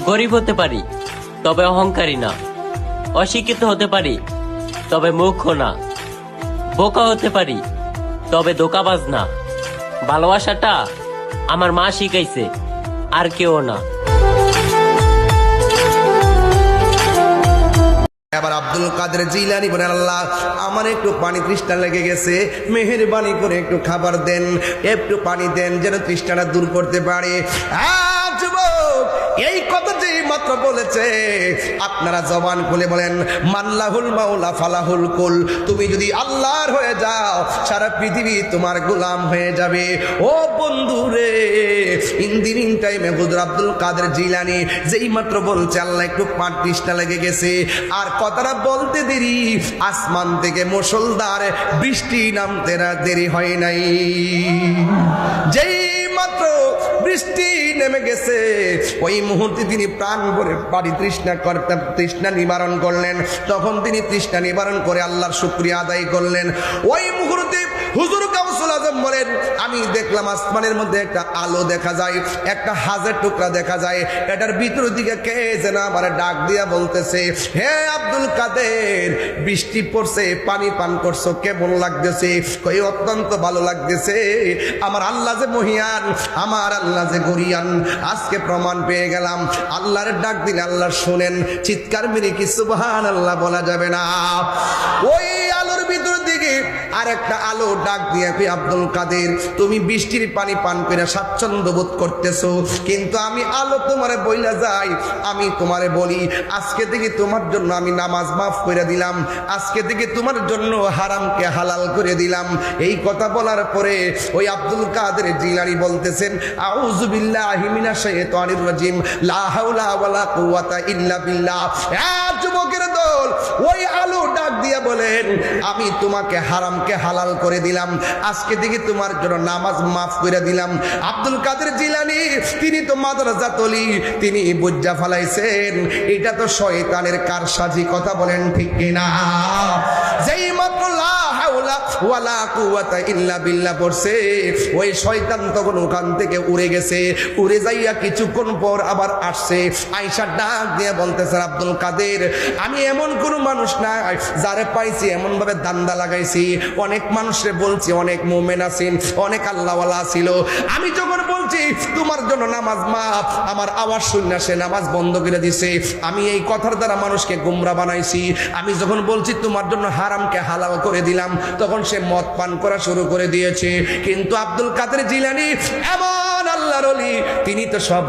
গরিব হতে পারি, তবে অহংকারী না। অশিক্ষিত হতে পারি, তবে মূর্খ না। বোকা হতে পারি, তবে ধোঁকাবাজ না। ভালোবাসাটা আমার মা শিখাইছে, আর কেউ না। এবার আব্দুল কাদের জিলানী বলেন, আল্লাহ আমার একটু পানি তৃষ্ণা লেগে গেছে, মেহেরবানি করে একটু খাবার দেন, একটু পানি দেন, যেন তৃষ্ণাটা দূর করতে পারে। যুবক, এই কথা যে মাত্র বলেছে, আপনারা জবান খুলে বলেন, মাল্লাহুল মাওলা ফালাহুল কুল। তুমি যদি আল্লাহর হয়ে যাও, সারা পৃথিবী তোমার গোলাম হয়ে যাবে। ও বন্ধু রে, ইন টাইমে হুজুর আব্দুল কাদের জিলানী যেই মাত্র বলছে আল্লাহ একটু পানি তৃষ্ণা লেগে গেছে, আর কথাটা বলতে দেরি, আসমান থেকে মুষলধার বৃষ্টি নামতে দেরি হয় নাই। যেই মাত্র বৃষ্টি নেমে গেছে, ওই মুহূর্তে তিনি প্রাণ ভরে পানি তৃষ্ণা নিবারণ করলেন। তখন তিনি তৃষ্ণা নিবারণ করে আল্লাহর শুকরিয়া আদায় করলেন। ওই মুহূর্তে হুজুর গাউসুল আজম বলেন, আমি দেখলাম আসমানের মধ্যে একটা আলো দেখা যায়, একটা হাজের টুকরা দেখা যায়। এটার ভিতর দিকে কে যেন আমার ডাক দিয়া বলতেছে, হে আব্দুল কাদের, বৃষ্টি পড়ছে, পানি পান করছো, কেমন লাগতেছে? কই অত্যন্ত ভালো লাগতেছে। আমার আল্লাহ যে মহিয়ান, আমার আল্লাহ যে গরিয়ান, আজকে প্রমাণ পেয়ে গেলাম। আল্লাহর ডাক দিলে আল্লাহ শোনেন, চিৎকার মেরে কি সুবহানাল্লাহ বলা যাবে না? ওই আলোর ভিতর দিকে আর একটা আলো ডাক দিয়ে, আব্দুল কাদের, তুমি বৃষ্টির পানি পান করে স্বাচ্ছন্দ্য বোধ করতেছো, কিন্তু আমি আলো তোমারে বইলা যাই, আমি তোমারে বলি, আজকে থেকে তোমার জন্য আমি নামাজ মাফ করে দিলাম, আজকে থেকে তোমার জন্য হারামকে হালাল করে দিলাম। এই কথা বলার পরে ওই আব্দুল কাদের জিলানী বলতেছেন, আউযু বিল্লাহি মিনাশ শাইতানির রাজিম, লা হাওলা ওয়ালা কুওয়াতা ইল্লা বিল্লাহ। যুবকের দল, ওই আলো ডাক দিয়া বলেন, আমি তোমাকে হারামকে হালাল করে দিলাম, আজকে থেকে তোমার জন্য নামাজ মাফ করে দিলাম। আব্দুল কাদের জিলানী তিনি তো মাদ্রাসাতলি, তিনি বুজ্জা ফালাইছেন, এটা তো শয়তানের কারসাজি। কথা বলেন ঠিক কিনা? যেই মাত্র লা হাওলা ওয়ালা কুওয়াতা ইল্লা বিল্লাহ পড়ছে, ওই শয়তান তখন ওখান থেকে উড়ে গেছে। উড়ে যাইয়া কিছুক্ষণ পর আবার আসছে, আয়েশা ডাক দিয়ে বলতেছে, আব্দুল কাদের, আমি এমন কোন মানুষ না যারে পাইছি এমন ভাবে দান্দা লাগাইছি। অনেক মানুষরে বলছি, অনেক মুমিন আছেন, অনেক আল্লাহওয়ালা ছিল, আমি যখন বলছি তোমার জন্য নামাজ মাফ, আমার আওয়াজ শুনে সে নামাজ বন্ধ করে দিছে। আমি এই কথার দ্বারা মানুষকে গোমরা বানাইছি। আমি যখন বলছি তোমার জন্য হারামকে হালাল করে দিলাম, তখন সে মদ পান করা শুরু করে দিয়েছে। কিন্তু আব্দুল কাদের জিলানী এমন আল্লাহর ওলি, তিনি তো সব